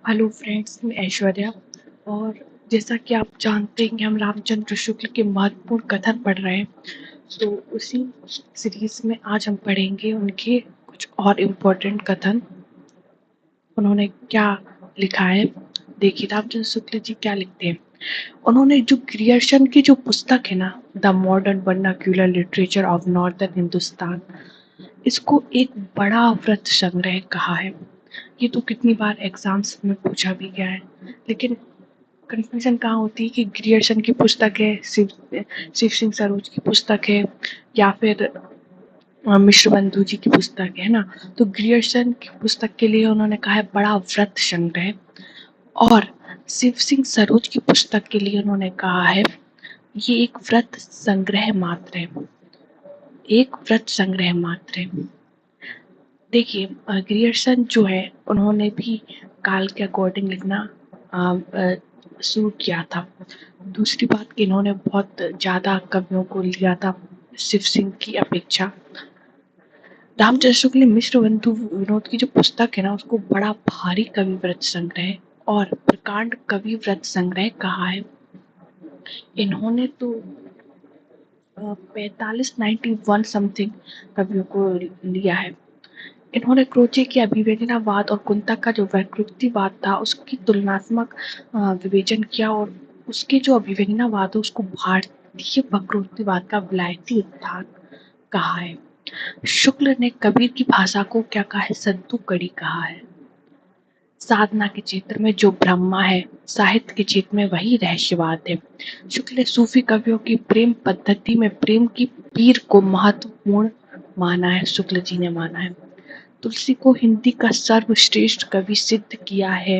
Hello friends, मैं ऐश्वर्या। और जैसा कि आप जानते हैं कि हम रामचंद्र शुक्ल के महत्वपूर्ण कथन पढ़ रहे हैं, तो उसी सीरीज में आज हम पढ़ेंगे उनके कुछ और इम्पोर्टेंट कथन। उन्होंने क्या लिखा है, देखिए रामचंद्र शुक्ल जी क्या लिखते हैं। उन्होंने जो क्रिएशन की जो पुस्तक है ना, the modern vernacular literature of northern Hindustan, इसको एक बड़ा व्रत संग्रह कहा है। ये तो कितनी बार एग्जाम्स में पूछा भी गया है, लेकिन कन्फ्यूजन कहाँ होती है कि ग्रियर्सन की पुस्तक है, शिव सिंह सरोज की पुस्तक है, या फिर मिश्र बंधु जी की पुस्तक है ना। तो ग्रियर्सन की पुस्तक के लिए उन्होंने कहा है बड़ा व्रत संग्रह, और शिव सिंह सरोज की पुस्तक के लिए उन्होंने कहा है ये एक व्रत संग्रह मात्र है, एक व्रत संग्रह मात्र है। देखिए ग्रियर्सन जो है उन्होंने भी काल के अकॉर्डिंग लिखना शुरू किया था। दूसरी बात कि इन्होंने बहुत ज़्यादा कवियों को लिया था शिव सिंह की अपेक्षा। रामचंद्र शुक्ल ने मिश्र बंधु विनोद की जो पुस्तक है ना, उसको बड़ा भारी कवि व्रत संग्रह और प्रकांड कवि व्रत संग्रह कहा है। इन्होंने तो 45-91 समथिंग कवियों को लिया है। इन्होंने क्रोचे के अभिवेदनावाद और कुंतक का जो वैकृतिवाद था उसकी तुलनात्मक विवेचन किया, और उसके जो अभिवेदनावाद है उसको भारतीय वैकृतिवाद का विलायती उत्थान कहा है। शुक्ल ने कबीर की भाषा को क्या कहा है, सद्दू कड़ी कहा है। साधना के क्षेत्र में जो ब्रह्मा है, साहित्य के क्षेत्र में वही रहस्यवाद है। शुक्ल ने सूफी कवियों की प्रेम पद्धति में प्रेम की पीर को महत्वपूर्ण माना है, शुक्ल जी ने माना है। तुलसी को हिंदी का सर्वश्रेष्ठ कवि सिद्ध किया है,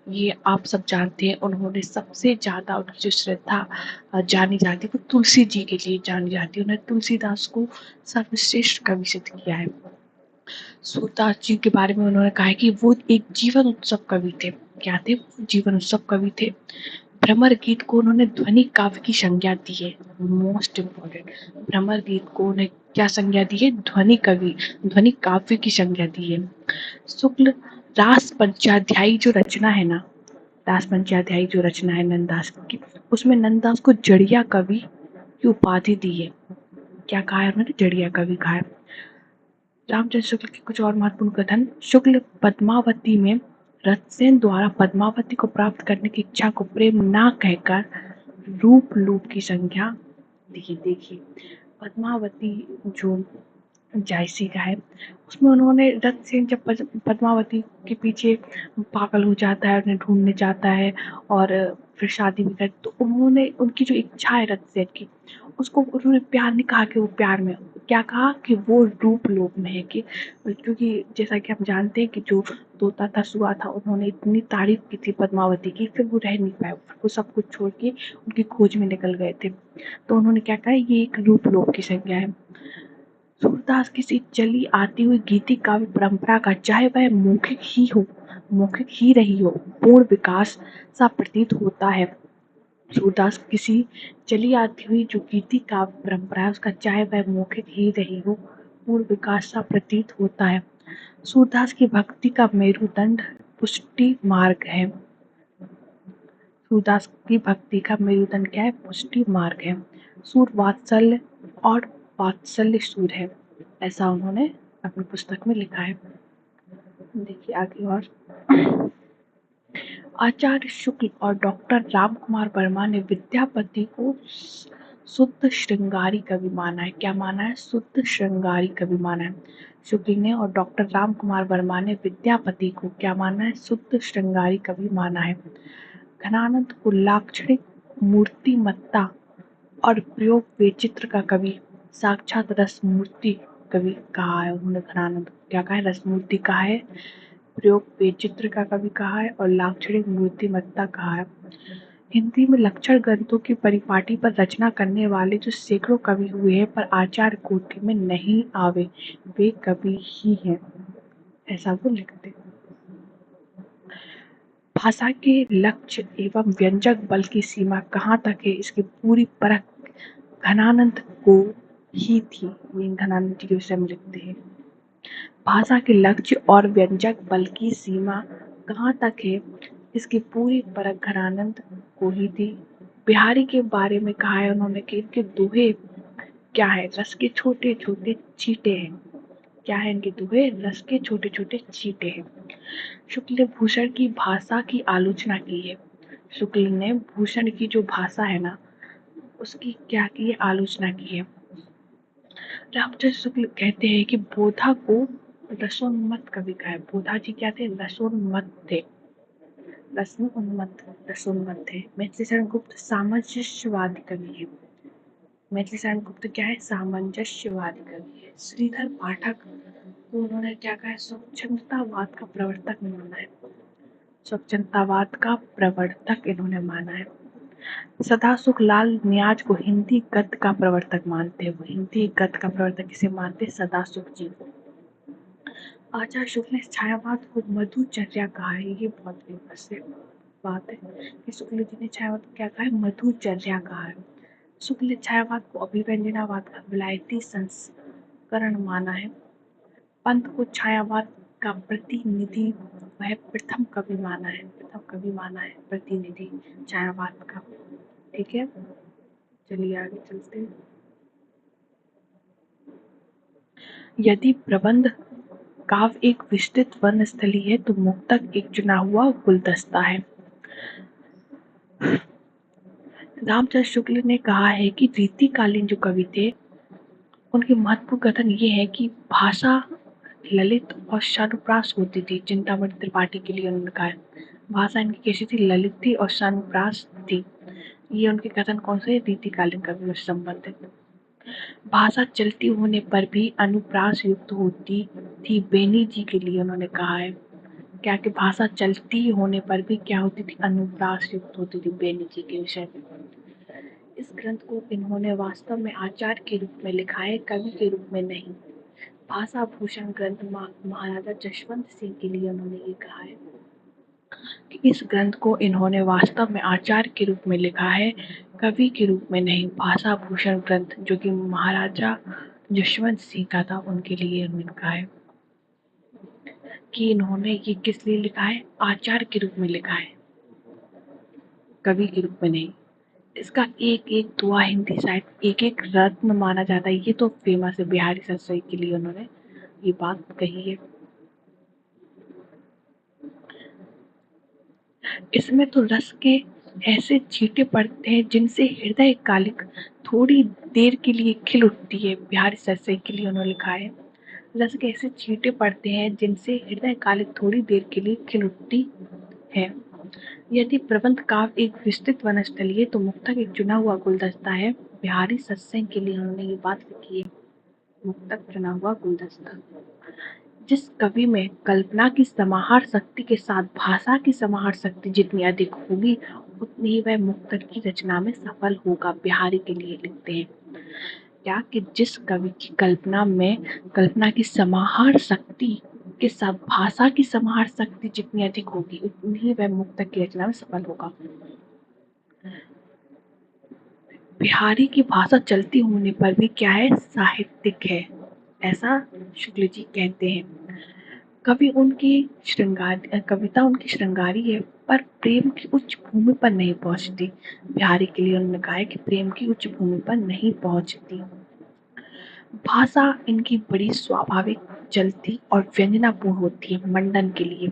ये आप सब जानते हैं। उन्होंने सबसे ज़्यादा उनकी जो श्रद्धा जानी जाती है वो तुलसी जी के लिए जानी जाती है। उन्होंने तुलसीदास को सर्वश्रेष्ठ कवि सिद्ध किया है। सूरदास जी के बारे में उन्होंने कहा है कि वो एक जीवन उत्सव कवि थे। क्या थे? जीवन उत्सव कवि थे। भ्रमर गीत को उन्होंने ध्वनि काव्य की संज्ञा दी है, मोस्ट इम्पोर्टेंट। भ्रमर गीत को उन्हें क्या संज्ञा दी है? ध्वनि काव्य की संज्ञा दी है। शुक्ल रास पंचाध्यायी जो रचना है ना, दास पंचाध्यायी जो रचना है नंददास की, उसमें नंददास को जड़िया कवि की उपाधि दी है। क्या कहा है उन्होंने? जड़िया कवि कहा है। रामचंद्र शुक्ल के कुछ और महत्वपूर्ण कथन। शुक्ल पद्मावती में रथसेन द्वारा पद्मावती को प्राप्त करने की इच्छा को प्रेम ना कहकर रूप की संज्ञा दी। देखिए पद्मावती जो जायसी का है, उसमें उन्होंने रथसेन जब पद्मावती के पीछे पागल हो जाता है, उन्हें ढूंढने जाता है और फिर शादी भी कर, तो उन्होंने उनकी जो इच्छा है रथसेन की, उसको उन्होंने प्यार नहीं कहा कि वो प्यार में, क्या कहा कि वो रूप लोक में है। कि क्योंकि जैसा कि हम जानते हैं कि जो तोता था सुआ था, उन्होंने इतनी तारीफ की थी पद्मावती की, फिर वो रह नहीं पाए, फिर वो सब कुछ छोड़ के उनकी खोज में निकल गए थे। तो उन्होंने क्या कहा, ये एक रूप लोक की संज्ञा है। सूरदास किसी चली आती हुई गीति काव्य परंपरा का, चाहे वह मौखिक ही रही हो, पूर्ण विकास सा प्रतीत होता है। सूरदास किसी चली आती हुई जो गीति काव्य परंपरा है उसका, चाहे वह मौखिक ही रही हो, पूर्ण विकास सा प्रतीत होता है। सूरदास की भक्ति का मेरुदंड पुष्टि मार्ग है। सूरदास की भक्ति का मेरुदंड क्या है? पुष्टि मार्ग है। सूर वात्सल्य और वात्सल्य सूर है, ऐसा उन्होंने अपनी पुस्तक में लिखा है। देखिए आगे और, आचार्य शुक्ल और डॉक्टर राम कुमार वर्मा ने विद्यापति को शुद्ध श्रृंगारी कवि माना है। क्या माना है? शुद्ध श्रृंगारी कवि माना है। शुक्ल ने और डॉक्टर राम कुमार वर्मा ने विद्यापति को क्या माना है? शुद्ध श्रृंगारी कवि माना है। घनानंद को लाक्षणिक मूर्तिमत्ता और प्रयोग वैचित्र का कवि, साक्षात रसमूर्ति कवि कहा है उन्होंने। घनानंद क्या कहा है? रसमूर्ति कहा है, प्रयोग वैचित्र का कवि कहा है, और लाक्षणिक मूर्तिमत्ता कहा है। हिंदी में लक्षण ग्रंथों की परिपाटी पर रचना करने वाले जो सैकड़ों कवि हुए हैं, पर आचार्य कोटि में नहीं आवे, वे कवि ही हैं, ऐसा वो लिखते। भाषा के लक्ष्य एवं व्यंजक बल की सीमा कहाँ तक है, इसकी पूरी परख घनानंद को ही थी। ये घनानंद जी के विषय में लिखते हैं। भाषा के लक्ष्य और व्यंजक बल की सीमा कहाँ तक है, इसकी पूरी परख घरानंद को ही थी। बिहारी के बारे में कहा है उन्होंने कि इनके दोहे क्या है, रस के छोटे छोटे चीटे हैं। क्या है इनके दोहे, रस के छोटे छोटे चीटे हैं। शुक्ल ने भूषण की भाषा की आलोचना की है। शुक्ल ने भूषण की जो भाषा है ना, उसकी क्या की है, आलोचना की है। रामचंद्र शुक्ल कहते हैं कि बोधा को रसोन्मत्त कवि कहा है। बोधा जी क्या थे, रसोन्मत्त थे। रसोन्मत्त थे। मैथिली शरण गुप्त सामंजस्यवादी कवि है। मैथिली शरण गुप्त क्या है, सामंजस्यवादी कवि है। श्रीधर पाठक को उन्होंने क्या कहा है, स्वच्छंदतावाद का प्रवर्तक माना है। स्वच्छंदतावाद का प्रवर्तक इन्होंने माना है। सदासुख लाल नियाज को हिंदी गद्य का प्रवर्तक मानते हैं। वो हिंदी गद्य का प्रवर्तक किसे मानते हैं, सदासुख जी को। आचार्य शुक्ल ने छायावाद को मधुचर्या कहा है। ये बहुत फेमस है बात है कि शुक्ल जी ने छायावाद को क्या कहा है, मधुचर्या कहा है। शुक्ल ने छायावाद को अभिव्यंजनावाद का विलायती संस्करण माना है। पंत को छायावाद का प्रतिनिधि वह प्रथम कवि माना है। प्रतिनिधि छायावाद का। ठीक है, चलिए आगे चलते हैं। यदि प्रबंध काव्य एक विस्तृत वनस्थली है तो मुक्तक एक चुना हुआ गुलदस्ता है। रामचंद्र शुक्ल ने कहा है कि रीतिकालीन जो कवि थे उनके महत्वपूर्ण कथन ये है कि भाषा ललित और शानुप्रास होती थी। चिंतामणि त्रिपाठी के लिए उन्होंने कहा है भाषा इनकी कैसी थी, ललित थी और शानुप्रास थी। ये उनके कथन कौन से, रीतिकालीन कवियों से संबंधित। भाषा चलती होने पर भी अनुप्रास युक्त होती थी, बेनी जी के लिए उन्होंने कहा है क्या कि भाषा चलती होने पर भी क्या होती थी, अनुप्रास युक्त होती थी, बेनी जी के विषय में। इस ग्रंथ को इन्होंने वास्तव में आचार्य के रूप में लिखा है, कवि के रूप में नहीं। भाषा भूषण ग्रंथ महाराजा जशवंत सिंह के लिए उन्होंने ये कहा है कि इस ग्रंथ को इन्होंने वास्तव में आचार्य के रूप में लिखा है, कवि के रूप में नहीं। भाषा भूषण ग्रंथ जो कि महाराजा जशवंत सिंह का था, उनके लिए उन्होंने कहा है कि इन्होंने ये किस लिए लिखा है, आचार्य के रूप में लिखा है, कवि के रूप में नहीं। इसका एक एक दुआ हिंदी साहित्य एक एक रत्न माना जाता है। ये तो फेमस है, बिहारी सरसई के लिए उन्होंने ये बात कही है। इसमें तो रस के ऐसे छींटे पड़ते हैं जिनसे हृदय कालिक थोड़ी देर के लिए खिल उठती है। बिहारी सरसई के लिए उन्होंने लिखा है रस के ऐसे छींटे पड़ते हैं जिनसे हृदय कालिक थोड़ी देर के लिए खिल उठती है। यदि प्रबंध काव्य एक विस्तृत वनस्थली है तो मुक्तक एक चुना हुआ गुलदस्ता है। बिहारी सत्संग के लिए उन्होंने ये बात लिखी है, मुक्तक चुना हुआ गुलदस्ता। जिस कवि में कल्पना की समाहार शक्ति के साथ भाषा की समाहार शक्ति जितनी अधिक होगी उतनी ही वह मुक्तक की रचना में सफल होगा। बिहारी के लिए लिखते हैं क्या कि जिस कवि की कल्पना की समाहार शक्ति के साथ भाषा की समाहार शक्ति जितनी अधिक होगी उतनी ही वह मुक्तक की रचना में सफल होगा। बिहारी की भाषा चलती होने पर भी क्या है, साहित्यिक है, ऐसा शुक्ल जी कहते हैं। कविता उनकी श्रृंगारी है पर प्रेम की उच्च भूमि पर नहीं पहुंचती। बिहारी के लिए उन्होंने कहा है कि प्रेम की उच्च भूमि पर नहीं पहुंचती। भाषा इनकी बड़ी स्वाभाविक, चलती और व्यंजनापूर्ण होती है। मंडन के लिए,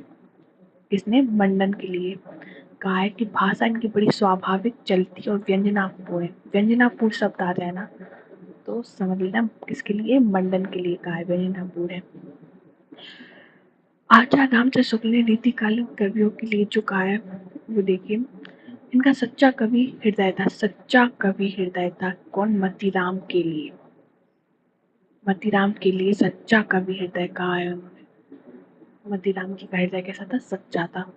किसने, मंडन के लिए कहा है कि भाषा इनकी बड़ी स्वाभाविक, चलती और व्यंजनापूर्ण है। व्यंजनापूर्ण शब्द आ जाए ना तो समझ लेना किसके लिए, मंडन के लिए कहा है, व्यंजनापूर्ण है। आचार्य रामचंद्र शुक्ल ने रीतिकालीन कवियों के लिए जो कहा है वो देखिए, इनका सच्चा कवि हृदय था। सच्चा कवि हृदय था कौन, मतीराम के लिए। मतीराम के लिए सच्चा कवि हृदय कहा है उन्होंने। मतीराम जी का हृदय कैसा था, सच्चा था।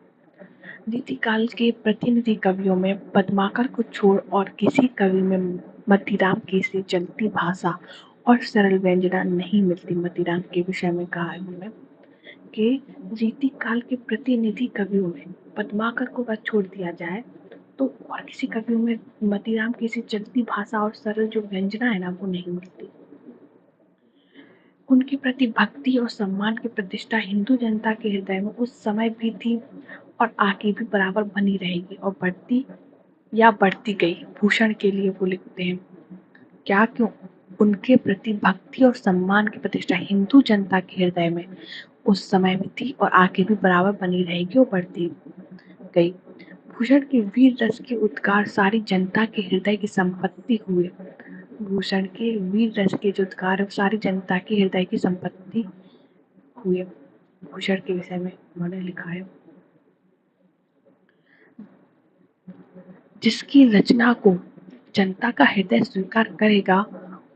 रीतिकाल के प्रतिनिधि कवियों में पद्माकर को छोड़ और किसी कवि में मतीराम की सी चलती भाषा और सरल व्यंजना नहीं मिलती। मतीराम के विषय में कहा है उन्होंने कि रीतिकाल के प्रतिनिधि कवियों में पद्माकर को अगर छोड़ दिया जाए तो और किसी कवियों में मतीराम की सी चलती भाषा और सरल जो व्यंजना है ना वो नहीं मिलती। उनके प्रति भक्ति और सम्मान की प्रतिष्ठा हिंदू जनता के हृदय में उस समय भी थी और आगे भी बराबर बनी रहेगी और बढ़ती गई। भूषण के लिए वो लिखते हैं क्या क्यों उनके प्रति भक्ति और सम्मान की प्रतिष्ठा हिंदू जनता के हृदय में उस समय भी थी और आगे भी बराबर बनी रहेगी और बढ़ती गई। भूषण के वीर रस के उद्गार सारी जनता के हृदय की संपत्ति हुए। भूषण के वीर रस के जो उद्गार सारी जनता के हृदय की संपत्ति हुए। भूषण के विषय में उन्होंने लिखा है जिसकी रचना को जनता का हृदय स्वीकार करेगा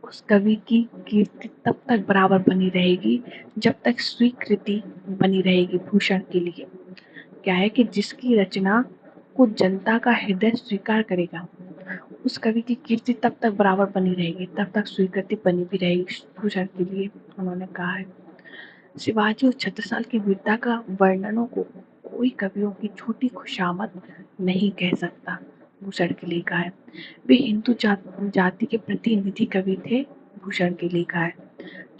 उस कवि की कीर्ति तब तक बराबर बनी रहेगी जब तक स्वीकृति बनी रहेगी। भूषण के लिए क्या है कि जिसकी रचना को जनता का हृदय स्वीकार करेगा उस कवि की कीर्ति तब तक बराबर बनी रहेगी, तब तक स्वीकृति बनी भी रहेगी। भूषण के लिए उन्होंने कहा है शिवाजी और छत्रसाल की वीरता का वर्णनों को कोई कवियों की झूठी खुशामद नहीं कह सकता। भूषण के लिए कहा है वे हिंदू जाति के प्रतिनिधि कवि थे। भूषण के लिए कहा है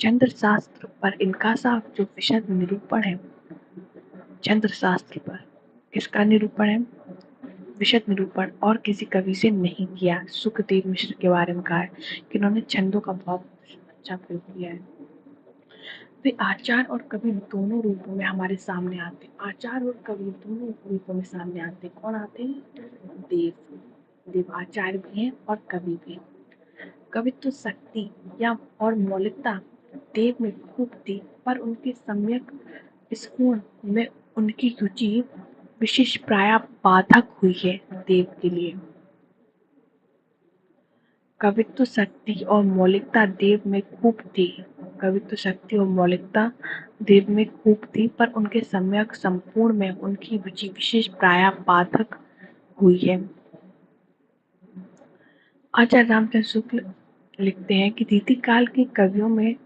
चंद्र शास्त्र पर इनका सा जो विशद निरूपण है, चंद्र शास्त्र पर किसका निरूपण है, विशद निरूपण और किसी कवि से नहीं किया। सुखदेव मिश्र के बारे में कहा है कि उन्होंने छंदों का बहुत अच्छा प्रयोग किया है। वे आचार्य और कवि दोनों रूपों में हमारे सामने आते हैं। आचार्य और कवि दोनों रूपों में सामने आते हैं। कौन आते हैं? देव आचार्य भी हैं और कवि भी हैं। कवित्व शक्ति या और मौलिकता देव में खूब थी पर उनके सम्यक स्फुरण में उनकी रुचि विशेष प्राय बाधक हुई है। देव के लिए कवित्व शक्ति और मौलिकता देव में खूब थी। कवित्व शक्ति और मौलिकता देव में खूब थी पर उनके सम्यक संपूर्ण में उनकी रुचि विशेष प्राय बाधक हुई है। आचार्य रामचंद्र शुक्ल लिखते हैं कि रीतिकाल के कवियों में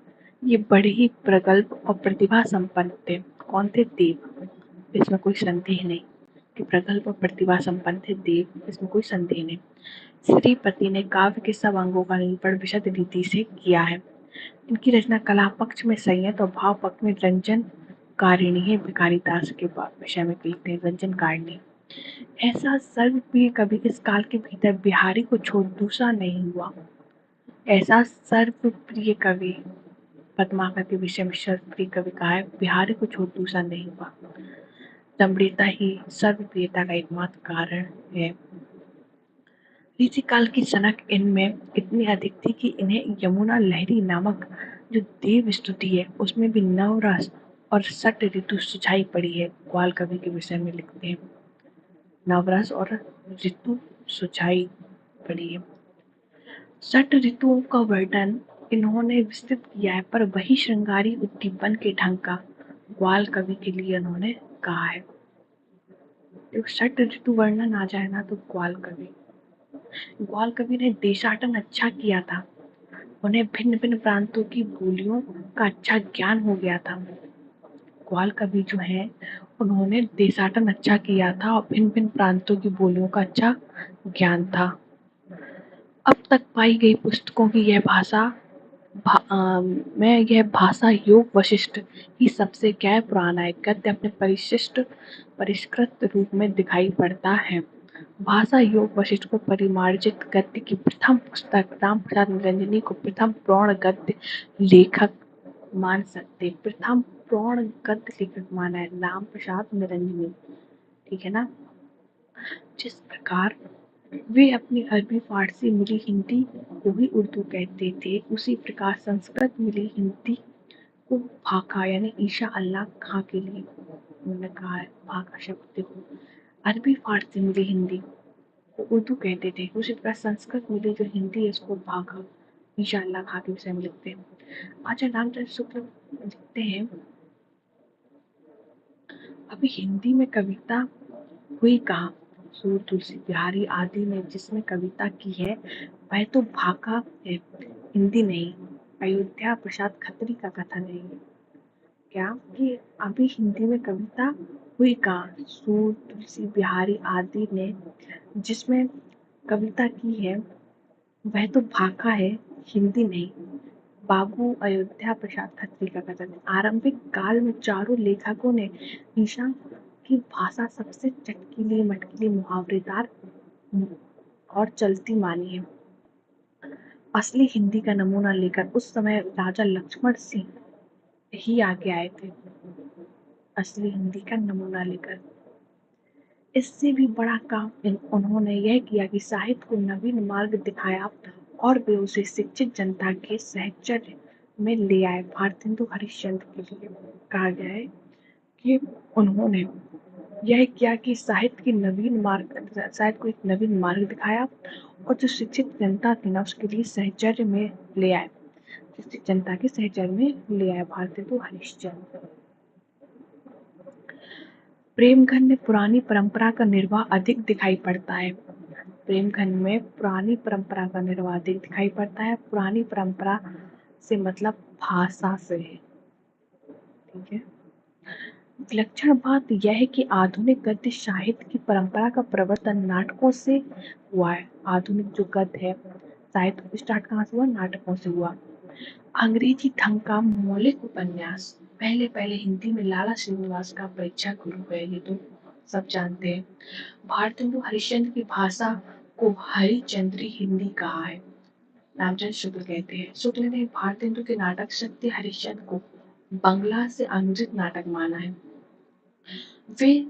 ये बड़े ही प्रगल्भ और प्रतिभा संपन्न थे। कौन थे? देव। इसमें कोई संदेह नहीं कि प्रगल्भ और प्रतिभा संपन्न थे देव, इसमें कोई संदेह नहीं। श्रीपति ने काव्य के सब अंगों का निरूपण विशद रीति से किया है। इनकी रचना कला पक्ष में संयत और भाव पक्ष में रंजन कारिणी है। भिखारीदास के विषय में लिखते हैं रंजन कारिणी। ऐसा सर्वप्रिय कवि इस काल के भीतर बिहारी को छोड़ दूसरा नहीं हुआ। ऐसा सर्वप्रिय कवि पद्माकर के विषय में सर्वप्रिय कवि कहा है बिहारी को छोड़ दूसरा नहीं हुआ। रमणीयता ही सर्वप्रियता का एकमात्र कारण है। ऋषिकाल की सनक इनमें इतनी अधिक थी कि इन्हें यमुना लहरी नामक जो देव स्तुति है उसमें भी नवरस और सट ऋतु सुझाई पड़ी है। ग्वाल कवि के विषय में लिखते हैं नवरस और ऋतु सुझाई पड़ी है। सट ऋतुओं का वर्णन इन्होंने विस्तृत किया है पर वही श्रृंगारी उद्दीपन के ढंग का ग्वाल कवि के लिए उन्होंने कहा है। तो सट ऋतु वर्णन आ जाए ना तो ग्वाल कवि ने देशाटन अच्छा किया था। उन्हें भिन्न भिन्न प्रांतों की बोलियों का अच्छा ज्ञान हो गया था। ग्वाल कवि जो है उन्होंने देशाटन अच्छा किया था और भिन्न भिन्न प्रांतों की बोलियों का अच्छा ज्ञान था। अब तक पाई गई पुस्तकों की यह भाषा योग वशिष्ठ ही सबसे क्या है पुराना है। गद्य अपने परिष्कृत रूप में दिखाई पड़ता है। भाषा योग वशिष्ठ को परिमार्जित गद्य की प्रथम पुस्तक रामप्रसाद निरंजनी को प्रथम प्रौढ़ गद्य लेखक मान सकते। प्रथम प्रौढ़ गद्य लेखक माना है रामप्रसाद निरंजनी, ठीक है ना। जिस प्रकार वे अपनी अरबी फारसी मिली हिंदी को ही उर्दू कहते थे उसी प्रकार संस्कृत मिली हिंदी को भाखा यानी ईशा अल्लाह खां के लिए उन्होंने कहा है। भाखा शब्द देखो, अरबी फारसी मिली हिंदी को उर्दू कहते थे उसी प्रकार संस्कृत मिली जो हिंदी है उसको भाखा ईशा अल्लाह खां के विषय में लिखते हैं। आचार्य रामचंद्र शुक्ल लिखते हैं अभी हिंदी में कविता हुई कहाँ? सूर तुलसी बिहारी आदि ने जिसमें कविता की है वह तो भाका है, हिंदी नहीं। अयोध्या प्रसाद खत्री का कथन है क्या कि अभी हिंदी में कविता हुई कहाँ? सूर तुलसी बिहारी आदि ने जिसमें कविता की है वह तो भाका है, हिंदी नहीं। बाबू अयोध्या प्रसाद खत्री का कथन है। आरंभिक काल में चारों लेखकों ने ईशा की भाषा सबसे चटकीली मटकीली मुहावरेदार और चलती मानी है। असली हिंदी का नमूना लेकर उस समय राजा लक्ष्मण सिंह ही आगे आए थे। असली हिंदी का नमूना लेकर इससे भी बड़ा काम उन्होंने यह किया कि साहित्य को नवीन मार्ग दिखाया और वे उसे शिक्षित जनता के साहचर्य में ले आए। भारतेंदु हरिश्चंद्र के लिए कहा गया है कि उन्होंने यह किया कि साहित्य को एक नवीन मार्ग दिखाया और जो शिक्षित जनता थी ना उसके लिए सहचर्य में ले आए, शिक्षित जनता के सहचर्य में ले आए भारतेंदु हरिश्चंद्र। प्रेमघन में पुरानी परंपरा का निर्वाह अधिक दिखाई पड़ता है। प्रेमघन में पुरानी परंपरा का निर्वाह अधिक दिखाई पड़ता है। पुरानी परंपरा से मतलब भाषा से है, ठीक है। विलक्षण बात यह है कि आधुनिक गद्य साहित्य की परंपरा का प्रवर्तन नाटकों से हुआ है। आधुनिक जो गद्य है साहित्य स्टार्ट कहाँ से हुआ? नाटकों से हुआ। अंग्रेजी ढंग का मौलिक उपन्यास पहले पहले हिंदी में लाला श्रीनिवास का परीक्षा गुरु है, ये तो सब जानते हैं। भारतेंदु हरिश्चंद्र की भाषा को हरिचंद्री हिंदी कहा है, रामचंद्र शुक्ल कहते हैं। शुक्ल ने भारतेंदु के नाटक सत्य हरिश्चंद्र को बंगला से अनुदित नाटक माना है। वे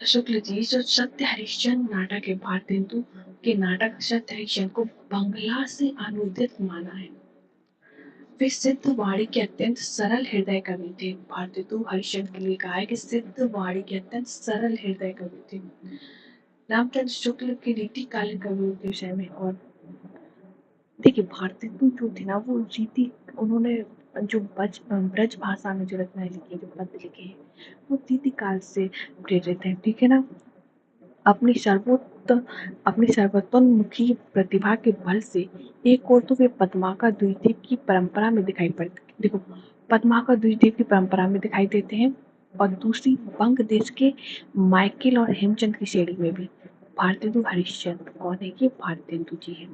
शुक्ल जी जो सत्य हरिश्चंद्र नाटक है, भारतेंदु के नाटक सत्य हरिश्चंद्र को बंगला से अनुदित माना है। वे सिद्धवाणी के अत्यंत सरल हृदय कवि थे। भारतेंदु हरिश्चंद्र के लिए कहा है कि सिद्धवाणी के अत्यंत सरल हृदय कवि थे। रामचंद्र शुक्ल के रीतिकालीन कवियों के विषय में और देखिए भारतेंदु जो थे ना वो उन्होंने जो ब्रज भाषा में जो रचनाएं लिखी, जो पद्य लिखे हैं वो रीति काल से प्रेरित है, ठीक है ना। अपनी सर्वतोन्मुखी प्रतिभा के बल से एक और तो वे पद्माकर द्वितीय की परंपरा में दिखाई पड़ते, देखो पद्माकर द्वितीय की परंपरा में दिखाई देते हैं और दूसरी बंग देश के माइकेल और हेमचंद की श्रेणी में भी। भारतेंदु हरिश्चंद्र कौन है? ये भारतेंदु जी है।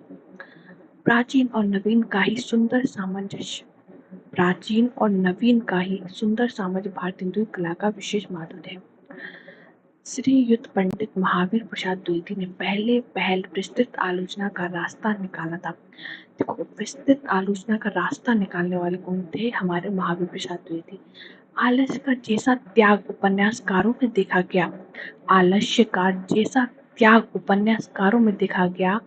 प्राचीन और नवीन का ही सुंदर सामंजस्य, प्राचीन और नवीन का ही सुंदर सामंजस्य भारतेंदु की कला का विशेष माधुर्य है। श्रीयुत पंडित महावीर प्रसाद द्विवेदी ने पहल विस्तृत आलोचना का रास्ता निकाला था। देखो विस्तृत आलोचना का रास्ता निकालने वाले कौन थे? हमारे महावीर प्रसाद द्विवेदी। आलस्य का जैसा त्याग उपन्यासकारों में देखा गया, आलस्य का जैसा त्याग उपन्यासकारों में देखा गया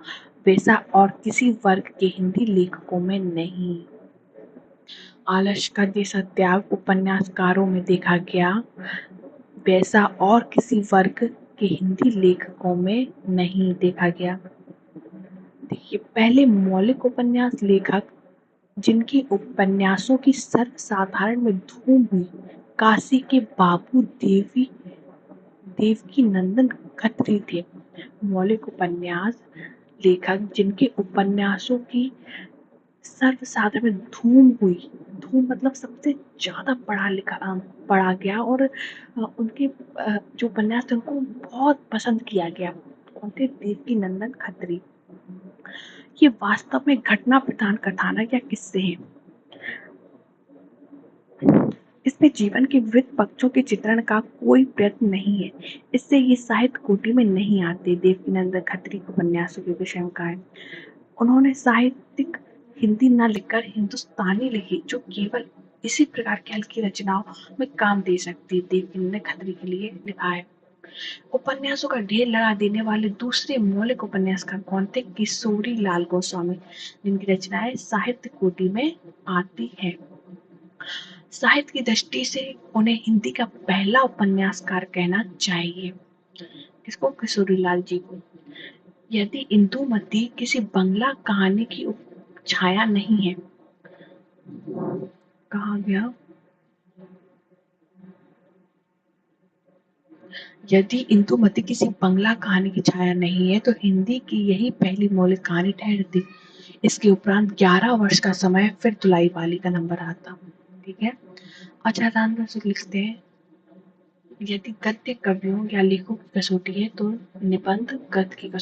वैसा और किसी वर्ग के हिंदी लेखकों में नहीं। आलस्य का जैसा त्याग उपन्यासकारों में देखा गया वैसा और किसी वर्ग के हिंदी लेखकों में नहीं देखा गया। देखिए पहले मौलिक उपन्यास लेखक जिनके उपन्यासों की सर्वसाधारण में धूम हुई काशी के बाबू देवकी नंदन खत्री थे। मौलिक उपन्यास लेखक जिनके उपन्यासों की सर्वसाधारण में धूम हुई, धूम मतलब सबसे ज्यादा पढ़ा गया और उनके जो उपन्यास थे उनको बहुत पसंद किया गया, उनके देवकी नंदन खत्री। ये वास्तव में घटना प्रधान कथानक या किस्से हैं। इसमें जीवन के विविध पक्षों के चित्रण का कोई प्रयत्न नहीं है, इससे ये साहित्य कोटि में नहीं आते। देवकीनंदन खत्री उपन्यासों के विषय में कहा है उन्होंने साहित्यिक हिंदी न लिखकर हिंदुस्तानी लिखी जो केवल इसी प्रकार की हल्की रचनाओं में काम दे सकती है। देवकीनंदन खत्री के लिए लिखा है। उपन्यासों का ढेर लगा देने वाले दूसरे मौलिक उपन्यासकार कौन थे? किशोरी लाल गोस्वामी, जिनकी रचनाएं साहित्य कोटि में आती है। साहित्य की दृष्टि से उन्हें हिंदी का पहला उपन्यासकार कहना चाहिए। किसको? किशोरीलाल जी को। यदि इंदुमती किसी बंगला कहानी की छाया नहीं है, कहा गया, यदि इंदुमती किसी बंगला कहानी की छाया नहीं है तो हिंदी की यही पहली मौलिक कहानी ठहरती। इसके उपरांत 11 वर्ष का समय फिर धुलाई वाली का नंबर आता, ठीक है। अच्छा ध्यान से लिखते हैं, यदि गद्य कवियों या लेखकों की कसौटी है तो निबंध गद्य की कसौटी